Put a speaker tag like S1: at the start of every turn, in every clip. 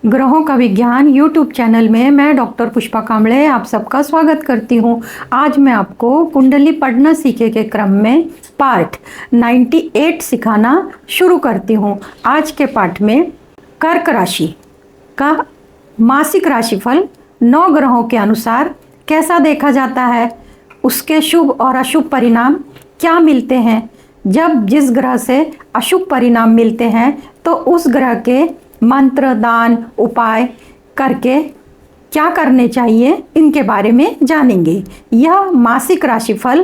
S1: ग्रहों का विज्ञान यूट्यूब चैनल में मैं डॉक्टर पुष्पा कांबळे आप सबका स्वागत करती हूँ। आज मैं आपको कुंडली पढ़ना सीखे के क्रम में पार्ट 98 सिखाना शुरू करती हूँ। आज के पाठ में कर्क राशि का मासिक राशिफल 9 ग्रहों के अनुसार कैसा देखा जाता है, उसके शुभ और अशुभ परिणाम क्या मिलते हैं। जब जिस ग्रह से अशुभ परिणाम मिलते हैं तो उस ग्रह के मंत्र, दान, उपाय करके क्या करने चाहिए, इनके बारे में जानेंगे। यह मासिक राशिफल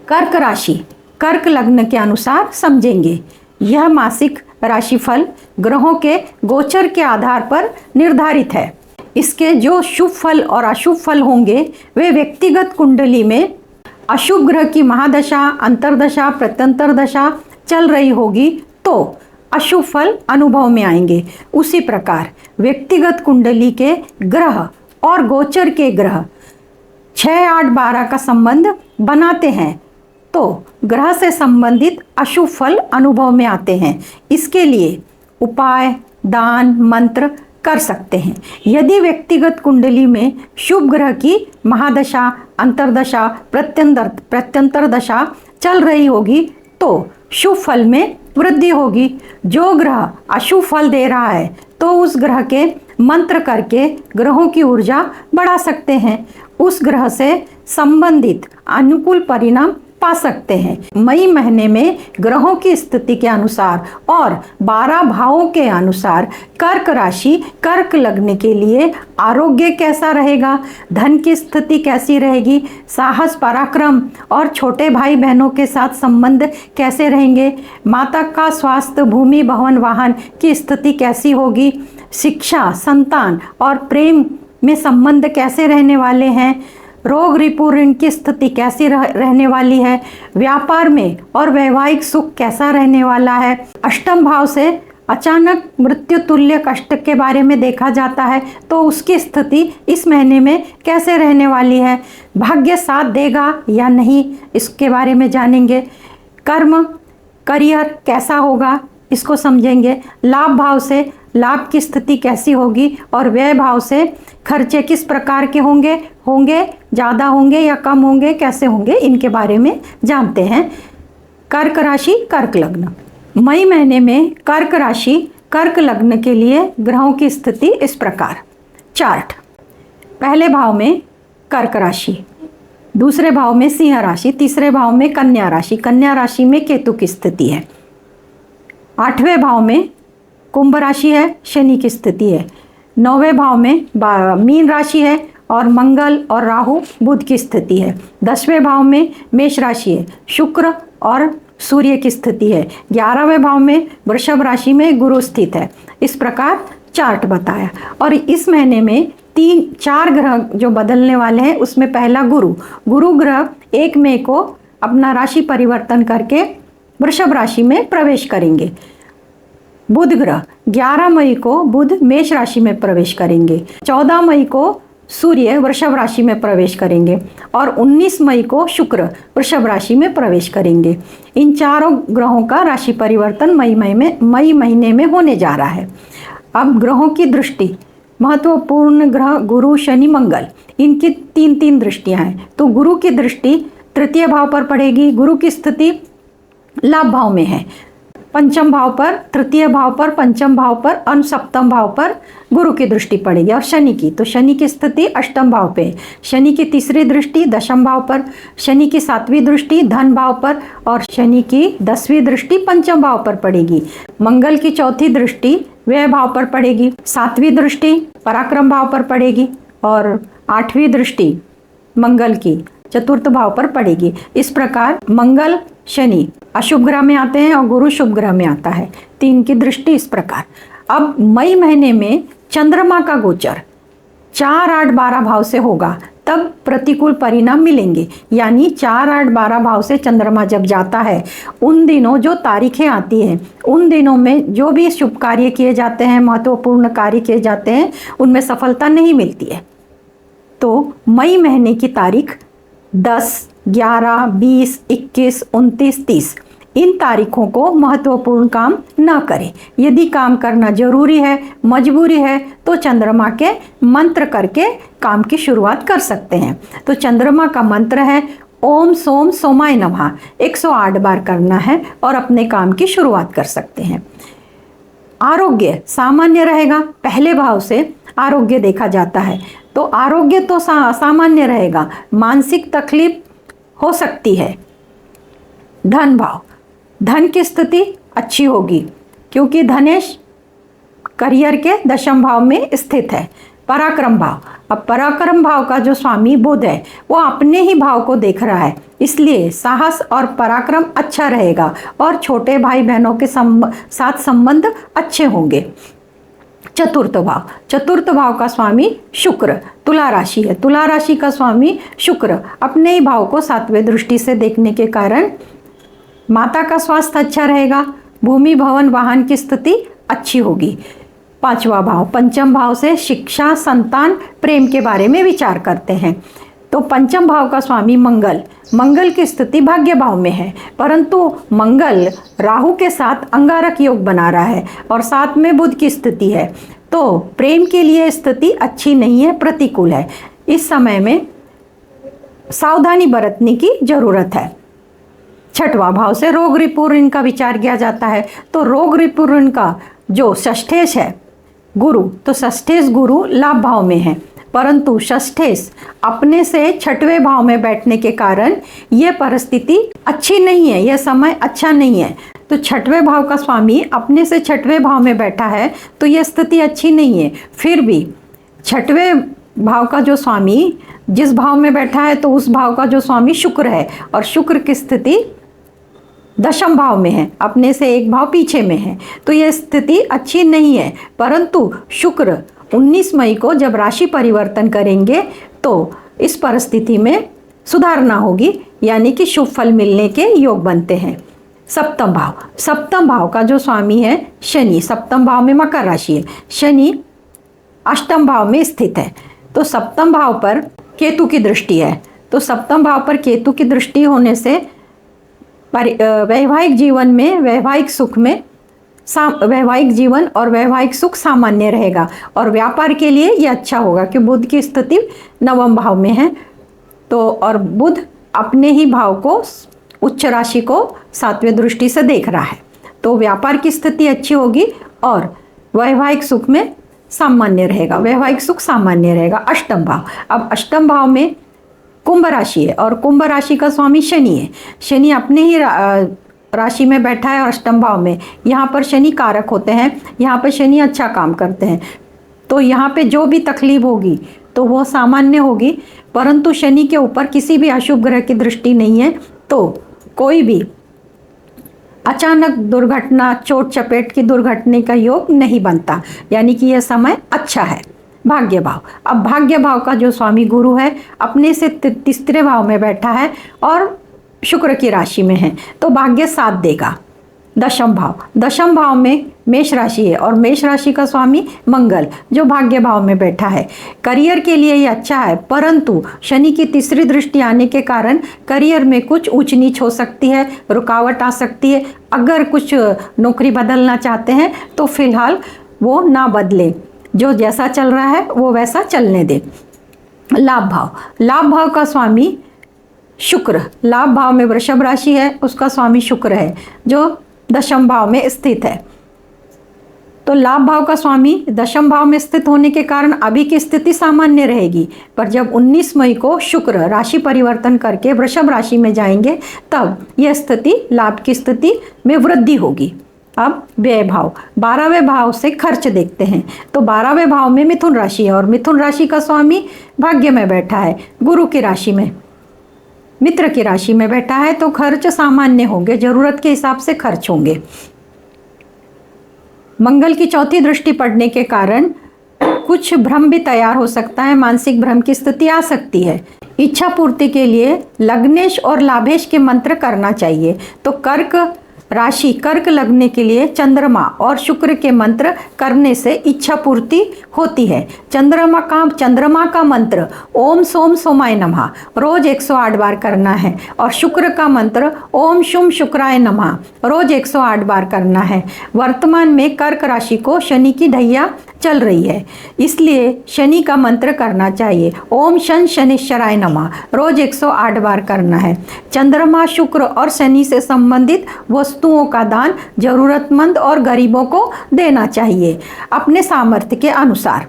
S1: कर्क राशि, कर्क लग्न के अनुसार समझेंगे। यह मासिक राशिफल ग्रहों के गोचर के आधार पर निर्धारित है। इसके जो शुभ फल और अशुभ फल होंगे वे व्यक्तिगत कुंडली में अशुभ ग्रह की महादशा, अंतर्दशा, प्रत्यंतर दशा चल रही होगी तो अशुभ फल अनुभव में आएंगे। उसी प्रकार व्यक्तिगत कुंडली के ग्रह और गोचर के ग्रह 6, 8, 12 का संबंध बनाते हैं तो ग्रह से संबंधित अशुभ फल अनुभव में आते हैं। इसके लिए उपाय, दान, मंत्र कर सकते हैं। यदि व्यक्तिगत कुंडली में शुभ ग्रह की महादशा, अंतर्दशा, प्रत्यंतर दशा चल रही होगी तो शुभ फल में वृद्धि होगी। जो ग्रह अशुभ फल दे रहा है तो उस ग्रह के मंत्र करके ग्रहों की ऊर्जा बढ़ा सकते हैं, उस ग्रह से संबंधित अनुकूल परिणाम पा सकते हैं। मई महीने में ग्रहों की स्थिति के अनुसार और 12 भावों के अनुसार कर्क राशि, कर्क लग्न के लिए आरोग्य कैसा रहेगा, धन की स्थिति कैसी रहेगी, साहस, पराक्रम और छोटे भाई बहनों के साथ संबंध कैसे रहेंगे, माता का स्वास्थ्य, भूमि, भवन, वाहन की स्थिति कैसी होगी, शिक्षा, संतान और प्रेम में संबंध कैसे रहने वाले हैं, रोग, रिपु, ऋण की स्थिति कैसी रहने वाली है, व्यापार में और वैवाहिक सुख कैसा रहने वाला है। अष्टम भाव से अचानक मृत्यु तुल्य कष्ट के बारे में देखा जाता है तो उसकी स्थिति इस महीने में कैसे रहने वाली है। भाग्य साथ देगा या नहीं, इसके बारे में जानेंगे। कर्म, करियर कैसा होगा, इसको समझेंगे। लाभ भाव से लाभ की स्थिति कैसी होगी और व्यय भाव से खर्चे किस प्रकार के होंगे ज़्यादा होंगे या कम होंगे, कैसे होंगे, इनके बारे में जानते हैं। कर्क राशि, कर्क लग्न। मई महीने में कर्क राशि, कर्क लग्न के लिए ग्रहों की स्थिति इस प्रकार। चार्ट: पहले भाव में कर्क राशि, दूसरे भाव में सिंह राशि, तीसरे भाव में कन्या राशि, कन्या राशि में केतु की स्थिति है। 8वें भाव में कुंभ राशि है, शनि की स्थिति है। 9वें भाव में मीन राशि है और मंगल और राहु, बुध की स्थिति है। 10वें भाव में मेष राशि है, शुक्र और सूर्य की स्थिति है। 11वें भाव में वृषभ राशि में गुरु स्थित है। इस प्रकार चार्ट बताया। और इस महीने में 4 ग्रह जो बदलने वाले हैं उसमें पहला गुरु ग्रह 1 मई को अपना राशि परिवर्तन करके वृषभ राशि में प्रवेश करेंगे। बुध ग्रह 11 मई को बुध मेष राशि में प्रवेश करेंगे। 14 मई को सूर्य वृषभ राशि में प्रवेश करेंगे और 19 मई को शुक्र वृषभ राशि में प्रवेश करेंगे। इन चारों ग्रहों का राशि परिवर्तन मई महीने में होने जा रहा है। अब ग्रहों की दृष्टि, महत्वपूर्ण ग्रह गुरु, शनि, मंगल, इनकी 3 दृष्टियां हैं। तो गुरु की दृष्टि तृतीय भाव पर पड़ेगी। गुरु की स्थिति लाभ भाव में है, पंचम भाव पर, तृतीय भाव पर, पंचम भाव पर और सप्तम भाव पर गुरु की दृष्टि पड़ेगी। और शनि की, तो शनि की स्थिति अष्टम भाव पे, शनि की तीसरी दृष्टि दशम भाव पर, शनि की 7वीं दृष्टि धन भाव पर और शनि की 10वीं दृष्टि पंचम भाव पर पड़ेगी। मंगल की 4थी दृष्टि व्यय भाव पर पड़ेगी, 7वीं दृष्टि पराक्रम भाव पर पड़ेगी और 8वीं दृष्टि मंगल की 4th भाव पर पड़ेगी। इस प्रकार मंगल, शनि अशुभ ग्रह में आते हैं और गुरु शुभ ग्रह में आता है। 3 की दृष्टि इस प्रकार। अब मई महीने में चंद्रमा का गोचर 4, 8, 12 भाव से होगा, तब प्रतिकूल परिणाम मिलेंगे। यानी 4, 8, 12 भाव से चंद्रमा जब जाता है उन दिनों जो तारीखें आती हैं उन दिनों में जो भी शुभ कार्य किए जाते हैं, महत्वपूर्ण कार्य किए जाते हैं, उनमें सफलता नहीं मिलती है। तो मई महीने की तारीख 10, 11, 20, 21, 29, 30 इन तारीखों को महत्वपूर्ण काम न करें। यदि काम करना जरूरी है, मजबूरी है, तो चंद्रमा के मंत्र करके काम की शुरुआत कर सकते हैं। तो चंद्रमा का मंत्र है ओम सोम सोमाय नमः, 108 बार करना है और अपने काम की शुरुआत कर सकते हैं। आरोग्य सामान्य रहेगा, पहले भाव से आरोग्य देखा जाता है, तो आरोग्य तो सामान्य रहेगा, मानसिक तकलीफ हो सकती है। धन भाव, धन की स्थिति अच्छी होगी क्योंकि धनेश करियर के दशम भाव में स्थित है। पराक्रम भाव, अब पराक्रम भाव का जो स्वामी बुध है वो अपने ही भाव को देख रहा है, इसलिए साहस और पराक्रम अच्छा रहेगा और छोटे भाई बहनों के साथ संबंध अच्छे होंगे। चतुर्थ भाव, चतुर्थ भाव का स्वामी शुक्र, तुला राशि है, तुला राशि का स्वामी शुक्र अपने ही भाव को 7वें दृष्टि से देखने के कारण माता का स्वास्थ्य अच्छा रहेगा, भूमि भवन वाहन की स्थिति अच्छी होगी। 5वां भाव, पंचम भाव से शिक्षा, संतान, प्रेम के बारे में विचार करते हैं। तो पंचम भाव का स्वामी मंगल, मंगल की स्थिति भाग्य भाव में है, परंतु मंगल राहु के साथ अंगारक योग बना रहा है और साथ में बुध की स्थिति है, तो प्रेम के लिए स्थिति अच्छी नहीं है, प्रतिकूल है। इस समय में सावधानी बरतने की जरूरत है। 6वां भाव से रोग रिपुण का विचार किया जाता है, तो रोग रिपुण का जो षष्ठेश है गुरु, तो षष्ठेश गुरु लाभ भाव में है, परंतु षष्ठेश अपने से 6वें भाव में बैठने के कारण यह परिस्थिति अच्छी नहीं है, यह समय अच्छा नहीं है। तो 6वें भाव का स्वामी अपने से 6वें भाव में बैठा है तो यह स्थिति अच्छी नहीं है। फिर भी 6वें भाव का जो स्वामी जिस भाव में बैठा है तो उस भाव का जो स्वामी शुक्र है और शुक्र की स्थिति दशम भाव में है, अपने से एक भाव पीछे में है, तो यह स्थिति अच्छी नहीं है। परंतु शुक्र 19 मई को जब राशि परिवर्तन करेंगे तो इस परिस्थिति में सुधारना होगी, यानी कि शुभ फल मिलने के योग बनते हैं। सप्तम भाव, सप्तम भाव का जो स्वामी है शनि, सप्तम भाव में मकर राशि है, शनि अष्टम भाव में स्थित है, तो सप्तम भाव पर केतु की दृष्टि है, तो सप्तम भाव पर केतु की दृष्टि होने से वैवाहिक जीवन में, वैवाहिक सुख में, वैवाहिक जीवन और वैवाहिक सुख सामान्य रहेगा और व्यापार के लिए ये अच्छा होगा कि बुध की स्थिति 9वें भाव में है, तो और बुध अपने ही भाव को, उच्च राशि को 7वें दृष्टि से देख रहा है, तो व्यापार की स्थिति अच्छी होगी और वैवाहिक सुख में सामान्य रहेगा, वैवाहिक सुख सामान्य रहेगा। अष्टम भाव, अब अष्टम भाव में कुंभ राशि है और कुंभ राशि का स्वामी शनि है, शनि अपने ही राशि में बैठा है और अष्टम भाव में, यहाँ पर शनि कारक होते हैं, यहाँ पर शनि अच्छा काम करते हैं, तो यहाँ पे जो भी तकलीफ होगी तो वो सामान्य होगी, परंतु शनि के ऊपर किसी भी अशुभ ग्रह की दृष्टि नहीं है, तो कोई भी अचानक दुर्घटना, चोट चपेट की दुर्घटना का योग नहीं बनता, यानी कि यह समय अच्छा है। भाग्य भाव, अब भाग्य भाव का जो स्वामी गुरु है अपने से 3रे भाव में बैठा है और शुक्र की राशि में है, तो भाग्य साथ देगा। दशम भाव, दशम भाव में मेष राशि है और मेष राशि का स्वामी मंगल जो भाग्य भाव में बैठा है, करियर के लिए ये अच्छा है, परंतु शनि की 3री दृष्टि आने के कारण करियर में कुछ ऊंच नीच हो सकती है, रुकावट आ सकती है। अगर कुछ नौकरी बदलना चाहते हैं तो फिलहाल वो ना बदले, जो जैसा चल रहा है वो वैसा चलने दे। लाभ भाव, लाभ भाव का स्वामी शुक्र, लाभ भाव में वृषभ राशि है, उसका स्वामी शुक्र है जो दशम भाव में स्थित है, तो लाभ भाव का स्वामी दशम भाव में स्थित होने के कारण अभी की स्थिति सामान्य रहेगी, पर जब 19 मई को शुक्र राशि परिवर्तन करके वृषभ राशि में जाएंगे तब यह स्थिति लाभ की स्थिति में वृद्धि होगी। अब व्यय भाव, 12वें भाव से खर्च देखते हैं, तो 12वें भाव में मिथुन राशि है और मिथुन राशि का स्वामी भाग्य में बैठा है, गुरु की राशि में, मित्र की राशि में बैठा है, तो खर्च सामान्य होंगे, जरूरत के हिसाब से खर्च होंगे। मंगल की 4थी दृष्टि पड़ने के कारण कुछ भ्रम भी तैयार हो सकता है, मानसिक भ्रम की स्थिति आ सकती है। इच्छा पूर्ति के लिए लग्नेश और लाभेश के मंत्र करना चाहिए, तो कर्क राशि कर्क लगने के लिए चंद्रमा और शुक्र के मंत्र करने से इच्छा पूर्ति होती है। चंद्रमा का मंत्र ओम सोम सोमाय नमः रोज 108 बार करना है और शुक्र का मंत्र ओम शुम शुक्राय नमः रोज 108 बार करना है। वर्तमान में कर्क राशि को शनि की ढैया चल रही है, इसलिए शनि का मंत्र करना चाहिए। ओम शन शनिश्चराय नमः रोज 108 बार करना है। चंद्रमा, शुक्र और शनि से संबंधित वस्तुओं का दान जरूरतमंद और गरीबों को देना चाहिए अपने सामर्थ्य के अनुसार।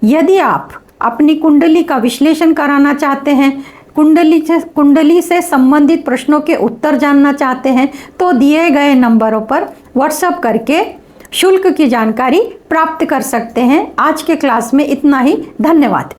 S1: यदि आप अपनी कुंडली का विश्लेषण कराना चाहते हैं, कुंडली से संबंधित प्रश्नों के उत्तर जानना चाहते हैं, तो दिए गए नंबरों पर व्हाट्सएप करके शुल्क की जानकारी प्राप्त कर सकते हैं। आज के क्लास में इतना ही। धन्यवाद।